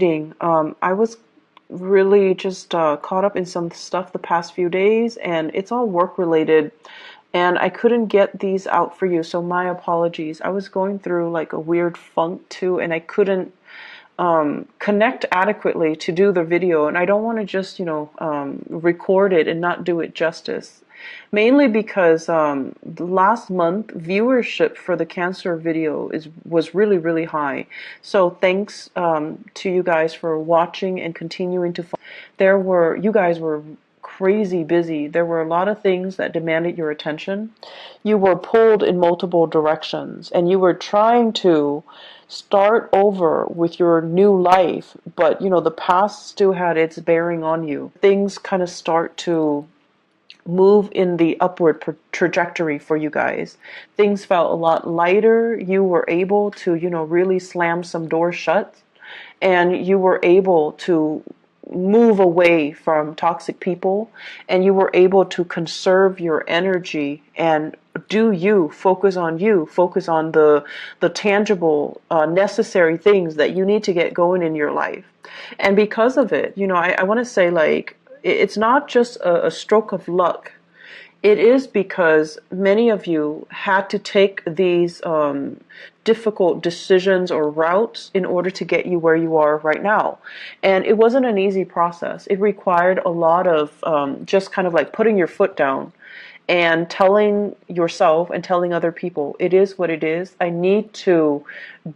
I was really just caught up in some stuff the past few days, and it's all work related, and I couldn't get these out for you, so my apologies. I was going through like a weird funk too, and I couldn't connect adequately to do the video, and I don't want to just, record it and not do it justice. Mainly because last month viewership for the cancer video was really, really high. So thanks to you guys for watching and continuing to follow. You guys were crazy busy. There were a lot of things that demanded your attention. You were pulled in multiple directions, and you were trying to start over with your new life, but the past still had its bearing on you. Things kind of start to move in the upward trajectory for you guys. Things felt a lot lighter. You were able to, really slam some doors shut, and you were able to move away from toxic people, and you were able to conserve your energy and focus on the tangible, necessary things that you need to get going in your life. And because of it, I want to say, like, it's not just a stroke of luck. It is because many of you had to take these difficult decisions or routes in order to get you where you are right now. And it wasn't an easy process. It required a lot of just kind of like putting your foot down and telling yourself and telling other people, it is what it is. I need to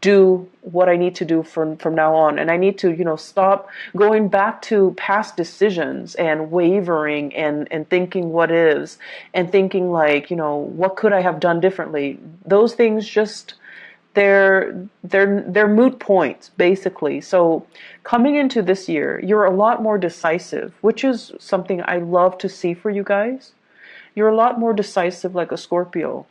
do what I need to do from now on. And I need to, stop going back to past decisions and wavering and thinking what is, and thinking like, what could I have done differently? Those things just, they're moot points, basically. So coming into this year, you're a lot more decisive, which is something I love to see for you guys. You're a lot more decisive, like a Scorpio.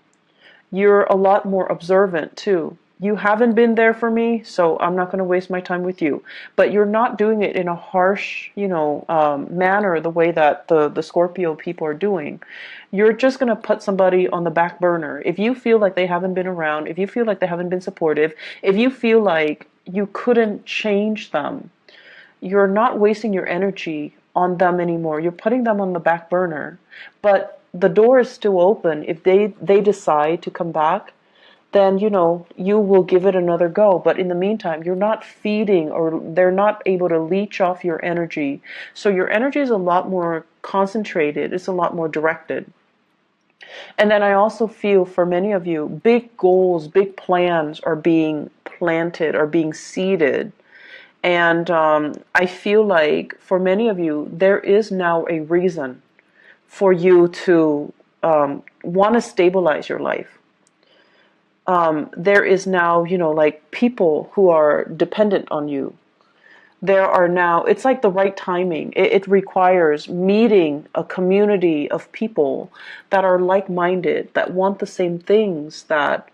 You're a lot more observant too. You haven't been there for me, so I'm not going to waste my time with you. But you're not doing it in a harsh, manner, the way that the Scorpio people are doing. You're just going to put somebody on the back burner. If you feel like they haven't been around, if you feel like they haven't been supportive, if you feel like you couldn't change them, you're not wasting your energy on them anymore. You're putting them on the back burner. But the door is still open. If they decide to come back, then you will give it another go. But in the meantime, you're not feeding, or they're not able to leech off your energy. So your energy is a lot more concentrated. It's a lot more directed. And then I also feel for many of you, big goals, big plans are being planted, are being seeded. And I feel like for many of you, there is now a reason for you to want to stabilize your life. There is now, like people who are dependent on you. There are now, it's like the right timing. It requires meeting a community of people that are like-minded, that want the same things, that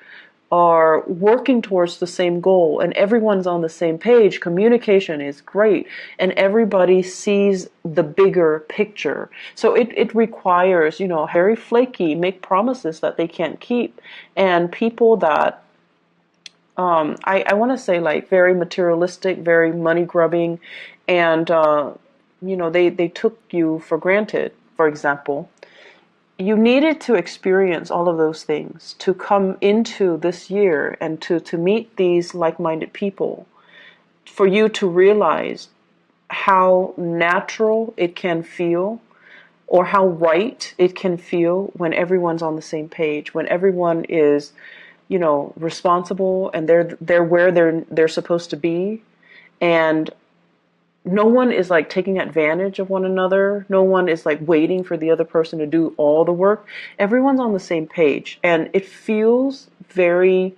are working towards the same goal, and everyone's on the same page. Communication is great, and everybody sees the bigger picture. So it requires, very flaky, make promises that they can't keep, and people that I want to say, like, very materialistic, very money grubbing, and they took you for granted. For example, you needed to experience all of those things to come into this year and to meet these like-minded people, for you to realize how natural it can feel, or how right it can feel when everyone's on the same page, when everyone is, responsible, and they're where they're supposed to be, and no one is like taking advantage of one another. No one is like waiting for the other person to do all the work. Everyone's on the same page, and it feels very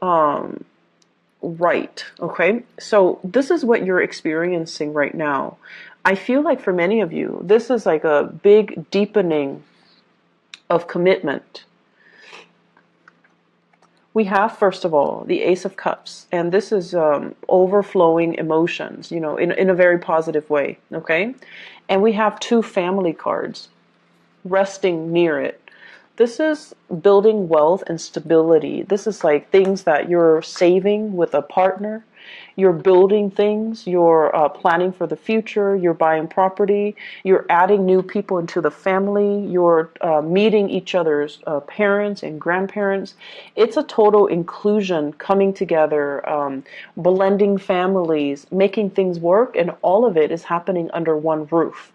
right. Okay, so this is what you're experiencing right now. I feel like for many of you, this is like a big deepening of commitment. We have, first of all, the Ace of Cups, and this is overflowing emotions, in a very positive way, okay? And we have two family cards resting near it. This is building wealth and stability. This is like things that you're saving with a partner, You're building things, you're planning for the future, you're buying property, you're adding new people into the family, you're meeting each other's parents and grandparents. It's a total inclusion coming together, blending families, making things work, and all of it is happening under one roof.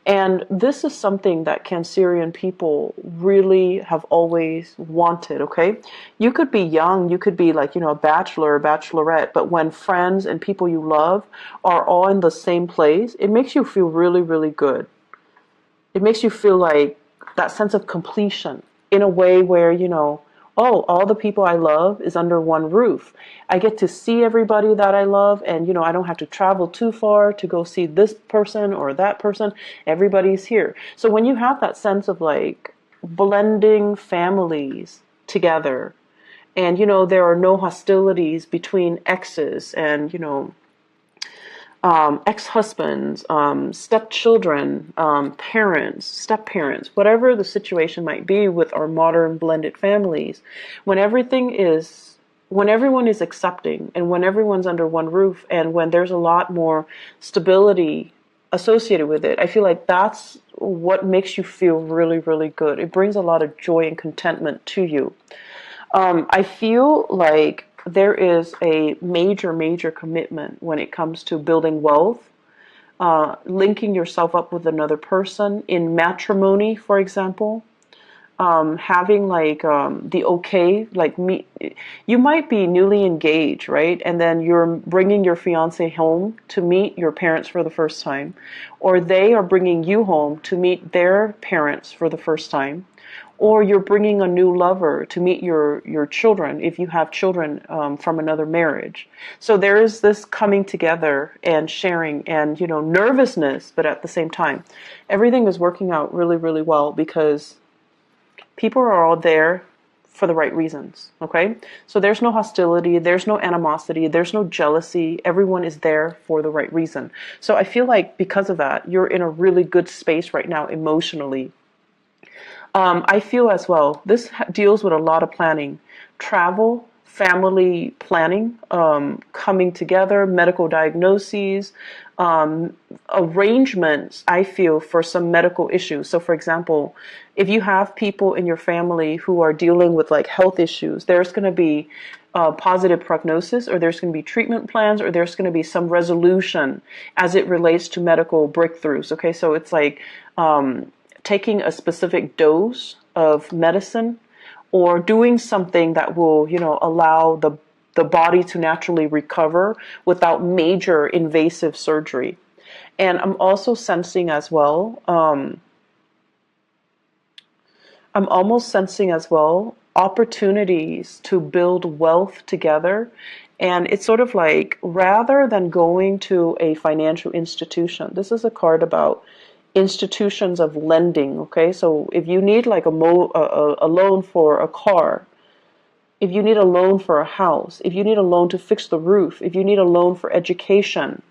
And this is something that Cancerian people really have always wanted, okay? You could be young, you could be like, a bachelor or bachelorette, but when friends and people you love are all in the same place, it makes you feel really, really good. It makes you feel like that sense of completion in a way where, oh, all the people I love is under one roof. I get to see everybody that I love, and, I don't have to travel too far to go see this person or that person. Everybody's here. So when you have that sense of like blending families together, and, there are no hostilities between exes and, ex-husbands, stepchildren, parents, step-parents, whatever the situation might be with our modern blended families, when when everyone is accepting and when everyone's under one roof and when there's a lot more stability associated with it, I feel like that's what makes you feel really, really good. It brings a lot of joy and contentment to you. I feel like there is a major, major commitment when it comes to building wealth, linking yourself up with another person in matrimony, for example, having like the okay, like me, you might be newly engaged, right? And then you're bringing your fiance home to meet your parents for the first time, or they are bringing you home to meet their parents for the first time. Or you're bringing a new lover to meet your children if you have children from another marriage. So there is this coming together and sharing and, nervousness, but at the same time, everything is working out really, really well because people are all there for the right reasons, okay? So there's no hostility, there's no animosity, there's no jealousy. Everyone is there for the right reason. So I feel like because of that, you're in a really good space right now emotionally. I feel as well, this deals with a lot of planning, travel, family planning, coming together, medical diagnoses, arrangements, I feel, for some medical issues. So, for example, if you have people in your family who are dealing with like health issues, there's going to be positive prognosis, or there's going to be treatment plans, or there's going to be some resolution as it relates to medical breakthroughs. Okay, so it's like taking a specific dose of medicine or doing something that will, allow the body to naturally recover without major invasive surgery. And I'm also sensing as well, I'm almost sensing as well opportunities to build wealth together. And it's sort of like, rather than going to a financial institution, this is a card about institutions of lending, okay? So if you need like a loan for a car, if you need a loan for a house, if you need a loan to fix the roof, if you need a loan for education,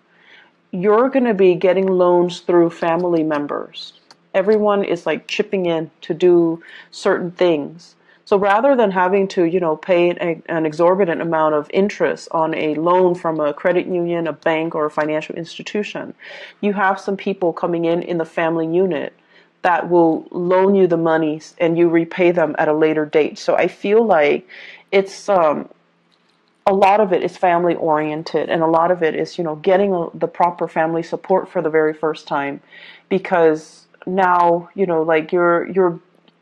you're going to be getting loans through family members. Everyone is like chipping in to do certain things. So rather than having to, pay an exorbitant amount of interest on a loan from a credit union, a bank, or a financial institution, you have some people coming in the family unit that will loan you the money and you repay them at a later date. So I feel like it's a lot of it is family oriented, and a lot of it is, getting the proper family support for the very first time, because now, like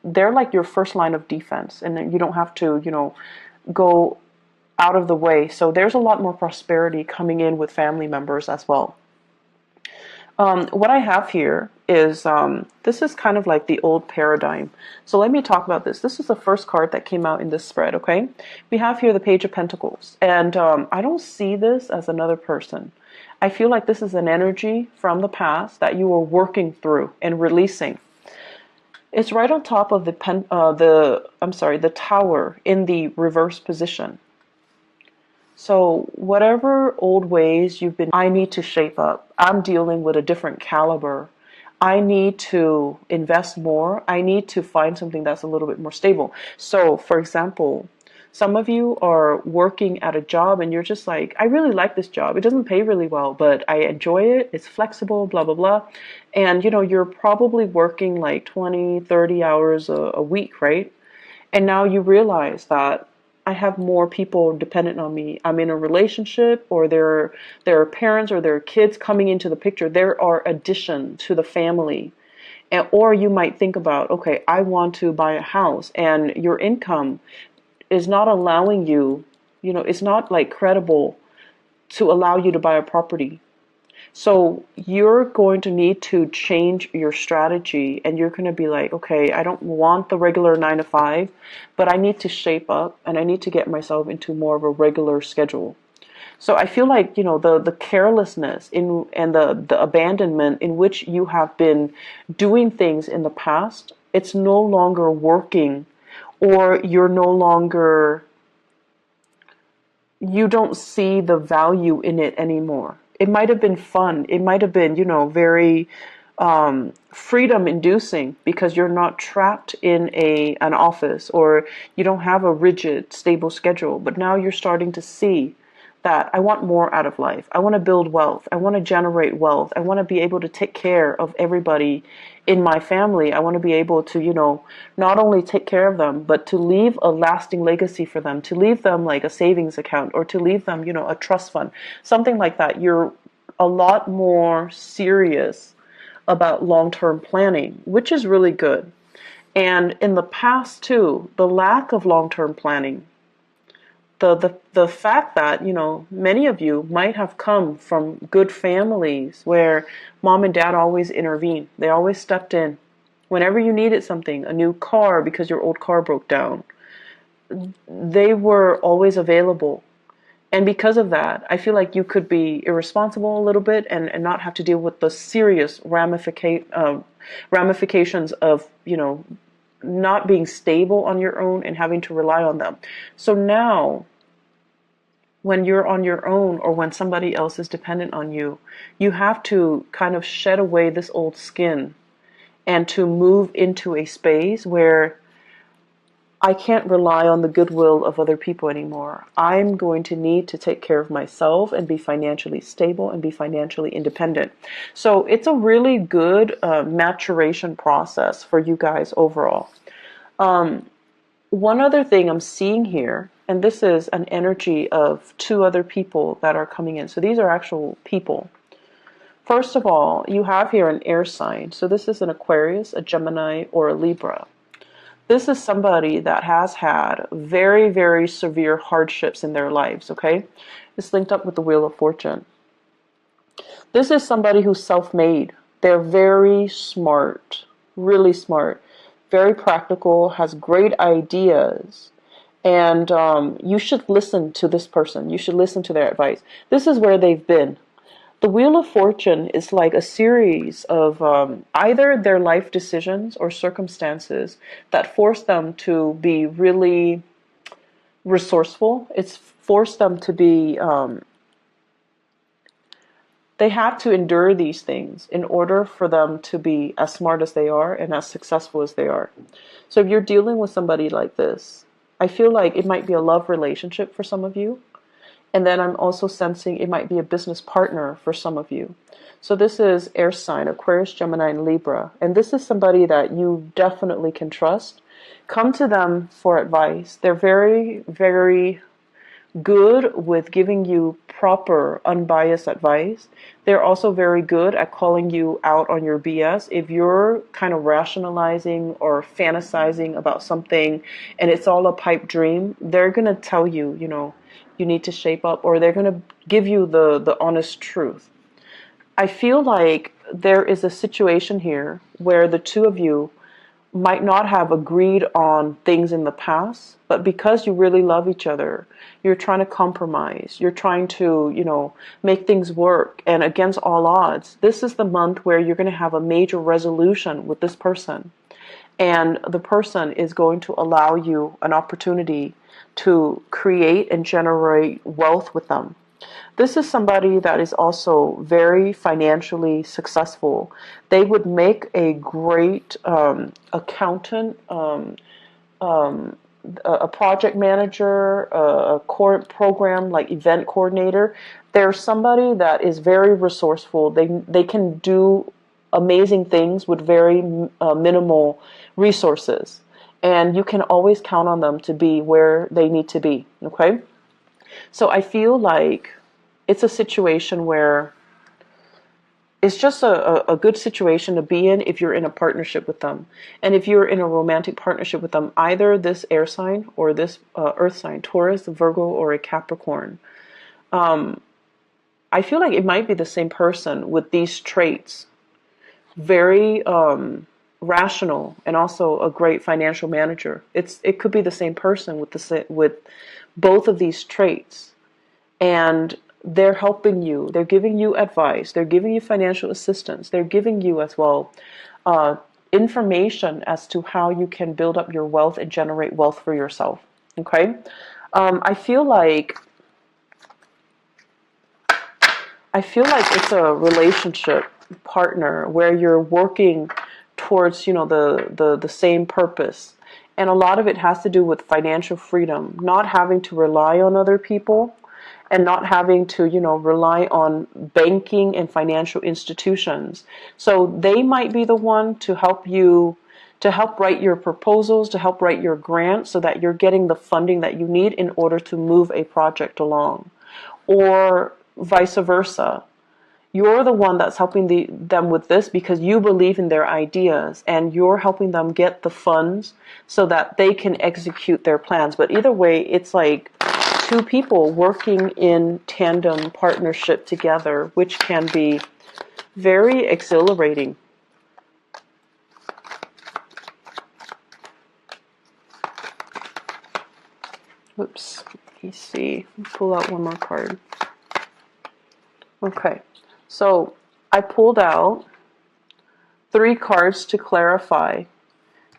they're like your first line of defense, and then you don't have to, go out of the way. So there's a lot more prosperity coming in with family members as well. What I have here is, this is kind of like the old paradigm. So let me talk about this. This is the first card that came out in this spread, okay? We have here the Page of Pentacles. And I don't see this as another person. I feel like this is an energy from the past that you are working through and releasing. It's right on top of the tower in the reverse position. So whatever old ways I need to shape up. I'm dealing with a different caliber. I need to invest more. I need to find something that's a little bit more stable. So, for example, Some of you are working at a job and you're just like, I really like this job. It doesn't pay really well, but I enjoy it. It's flexible, blah, blah, blah. And, you're probably working like 20, 30 hours a week, right? And now you realize that I have more people dependent on me. I'm in a relationship, or there are parents or there are kids coming into the picture. There are addition to the family. And, or you might think about, okay, I want to buy a house, and your income is not allowing you, it's not like credible to allow you to buy a property. So you're going to need to change your strategy, and you're going to be like, okay, I don't want the regular 9 to 5, but I need to shape up and I need to get myself into more of a regular schedule. So I feel like, the carelessness and the abandonment in which you have been doing things in the past, it's no longer working, or you don't see the value in it anymore. It might have been fun. It might have been, very freedom inducing, because you're not trapped in an office, or you don't have a rigid, stable schedule. But now you're starting to see that I want more out of life. I want to build wealth. I want to generate wealth. I want to be able to take care of everybody in my family. I want to be able to, not only take care of them, but to leave a lasting legacy for them, to leave them like a savings account, or to leave them, a trust fund, something like that. You're a lot more serious about long-term planning, which is really good. And in the past too, the lack of long-term planning, the fact that, many of you might have come from good families where mom and dad always intervened. They always stepped in. Whenever you needed something, a new car because your old car broke down, they were always available. And because of that, I feel like you could be irresponsible a little bit, and not have to deal with the serious ramifications of, not being stable on your own and having to rely on them. So now, when you're on your own, or when somebody else is dependent on you, you have to kind of shed away this old skin, and to move into a space where I can't rely on the goodwill of other people anymore. I'm going to need to take care of myself and be financially stable and be financially independent. So it's a really good maturation process for you guys overall. One other thing I'm seeing here, and this is an energy of 2 other people that are coming in. So these are actual people. First of all, you have here an air sign. So this is an Aquarius, a Gemini, or a Libra. This is somebody that has had very, very severe hardships in their lives, okay? It's linked up with the Wheel of Fortune. This is somebody who's self-made. They're very smart, really smart, very practical, has great ideas. And you should listen to this person. You should listen to their advice. This is where they've been. The Wheel of Fortune is like a series of either their life decisions or circumstances that force them to be really resourceful. It's forced them to be, they have to endure these things in order for them to be as smart as they are and as successful as they are. So if you're dealing with somebody like this, I feel like it might be a love relationship for some of you. And then I'm also sensing it might be a business partner for some of you. So this is air sign, Aquarius, Gemini, and Libra. And this is somebody that you definitely can trust. Come to them for advice. They're very, very good with giving you proper, unbiased advice. They're also very good at calling you out on your BS. If you're kind of rationalizing or fantasizing about something and it's all a pipe dream, they're going to tell you, you need to shape up, or they're going to give you the honest truth. I feel like there is a situation here where the 2 of you might not have agreed on things in the past, but because you really love each other, you're trying to compromise. You're trying to, make things work. And against all odds, this is the month where you're going to have a major resolution with this person. And the person is going to allow you an opportunity to create and generate wealth with them. This is somebody that is also very financially successful. They would make a great accountant, a project manager, a core program like event coordinator. They're somebody that is very resourceful. They can do amazing things with very minimal resources, and you can always count on them to be where they need to be. Okay, so I feel like it's a situation where it's just a good situation to be in if you're in a partnership with them. And if you're in a romantic partnership with them, either this air sign or this earth sign, Taurus, Virgo, or a Capricorn, I feel like it might be the same person with these traits. Very rational and also a great financial manager. It could be the same person with both of these traits. And they're helping you. They're giving you advice. They're giving you financial assistance. They're giving you as well information as to how you can build up your wealth and generate wealth for yourself. Okay, I feel like it's a relationship partner where you're working towards the same purpose, and a lot of it has to do with financial freedom, not having to rely on other people and not having to, rely on banking and financial institutions. So they might be the one to help you, to help write your proposals, to help write your grants so that you're getting the funding that you need in order to move a project along. Or vice versa. You're the one that's helping them with this because you believe in their ideas and you're helping them get the funds so that they can execute their plans. But either way, it's like two people working in tandem partnership together, which can be very exhilarating. Oops, let me see. Pull out one more card. Okay, so I pulled out 3 cards to clarify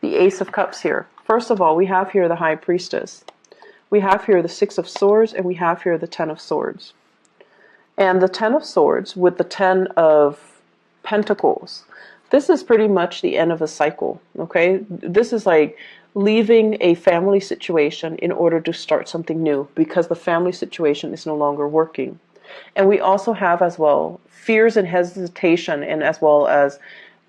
the Ace of Cups here. First of all, we have here the High Priestess. We have here the 6 of Swords, and we have here the 10 of Swords. And the 10 of Swords with the 10 of Pentacles. This is pretty much the end of a cycle, okay? This is like leaving a family situation in order to start something new because the family situation is no longer working. And we also have as well fears and hesitation, and as well as,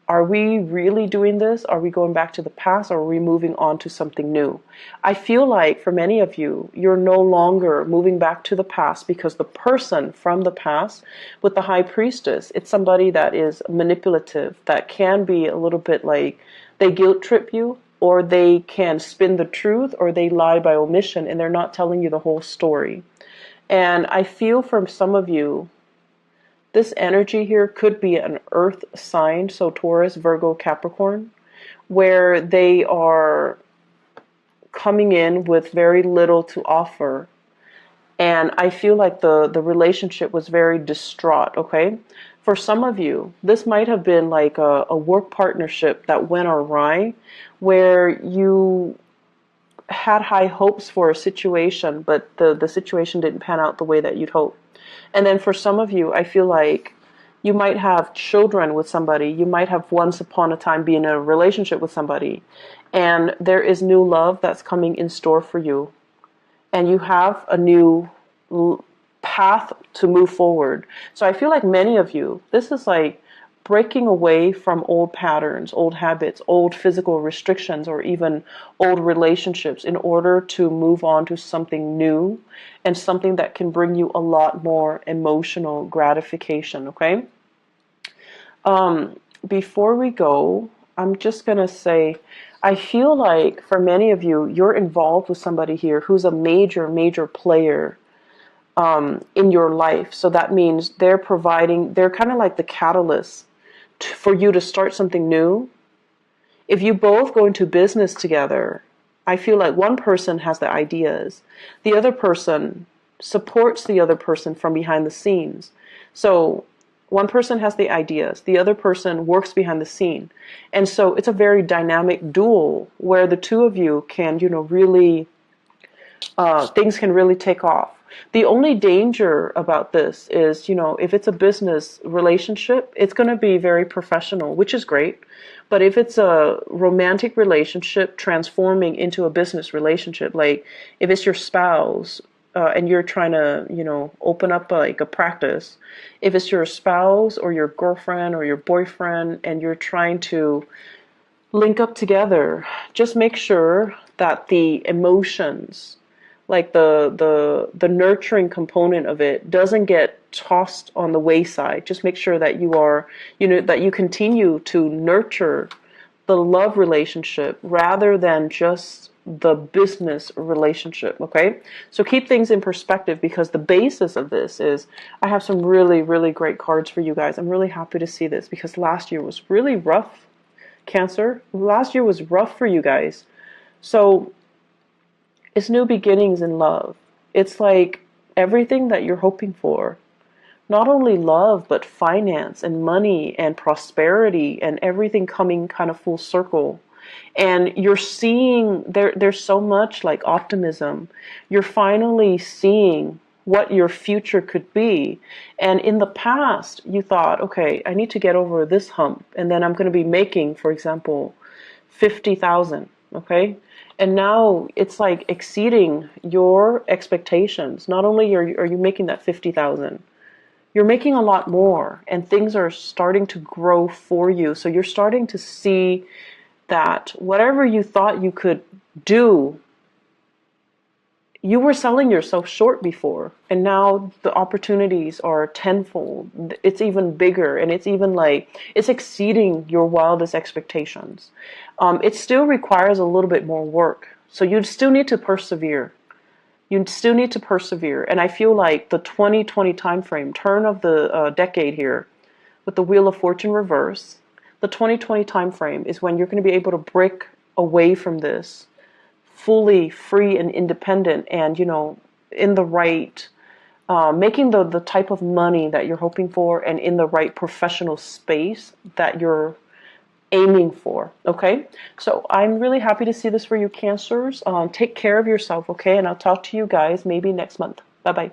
are we really doing this? Are we going back to the past, or are we moving on to something new? I feel like for many of you, you're no longer moving back to the past because the person from the past with the High Priestess, it's somebody that is manipulative, that can be a little bit like they guilt trip you, or they can spin the truth, or they lie by omission and they're not telling you the whole story. And I feel from some of you, this energy here could be an earth sign, so Taurus, Virgo, Capricorn, where they are coming in with very little to offer. And I feel like the relationship was very distraught, okay? For some of you, this might have been like a work partnership that went awry, where you had high hopes for a situation, but the situation didn't pan out the way that you'd hoped. And then for some of you, I feel like you might have children with somebody. You might have once upon a time been in a relationship with somebody. And there is new love that's coming in store for you. And you have a new path to move forward. So I feel like many of you, this is like breaking away from old patterns, old habits, old physical restrictions, or even old relationships in order to move on to something new and something that can bring you a lot more emotional gratification, okay? Before we go, I'm just going to say, I feel like for many of you, you're involved with somebody here who's a major, major player in your life. So that means they're kind of like the catalyst for you to start something new. If you both go into business together, I feel like one person has the ideas. The other person supports the other person from behind the scenes. So one person has the ideas, the other person works behind the scene. And so it's a very dynamic duel where the two of you can, really, things can really take off. The only danger about this is, if it's a business relationship, it's going to be very professional, which is great. But if it's a romantic relationship transforming into a business relationship, like if it's your spouse, and you're trying to, open up like a practice, if it's your spouse or your girlfriend or your boyfriend and you're trying to link up together, just make sure that the emotions, like the nurturing component of it, doesn't get tossed on the wayside. Just make sure that that you continue to nurture the love relationship rather than just the business relationship. Okay, so keep things in perspective, because the basis of this is, I have some really, really great cards for you guys. I'm really happy to see this, because last year was really rough. Cancer, last year was rough for you guys. So it's new beginnings in love. It's like everything that you're hoping for. Not only love, but finance and money and prosperity and everything coming kind of full circle. And you're seeing there's so much like optimism. You're finally seeing what your future could be. And in the past, you thought, okay, I need to get over this hump, and then I'm going to be making, for example, 50,000, okay? And now it's like exceeding your expectations. Not only are you making that 50,000, you're making a lot more, and things are starting to grow for you. So you're starting to see that whatever you thought you could do, you were selling yourself short before, and now the opportunities are tenfold. It's even bigger, and it's even like it's exceeding your wildest expectations. It still requires a little bit more work, so you still need to persevere. You still need to persevere, and I feel like the 2020 time frame, turn of the decade here, with the Wheel of Fortune reverse, the 2020 time frame is when you're going to be able to break away from this fully free and independent, and in the right, making the type of money that you're hoping for, and in the right professional space that you're aiming for. Okay, so I'm really happy to see this for you, Cancers. Take care of yourself, okay? And I'll talk to you guys maybe next month. Bye bye.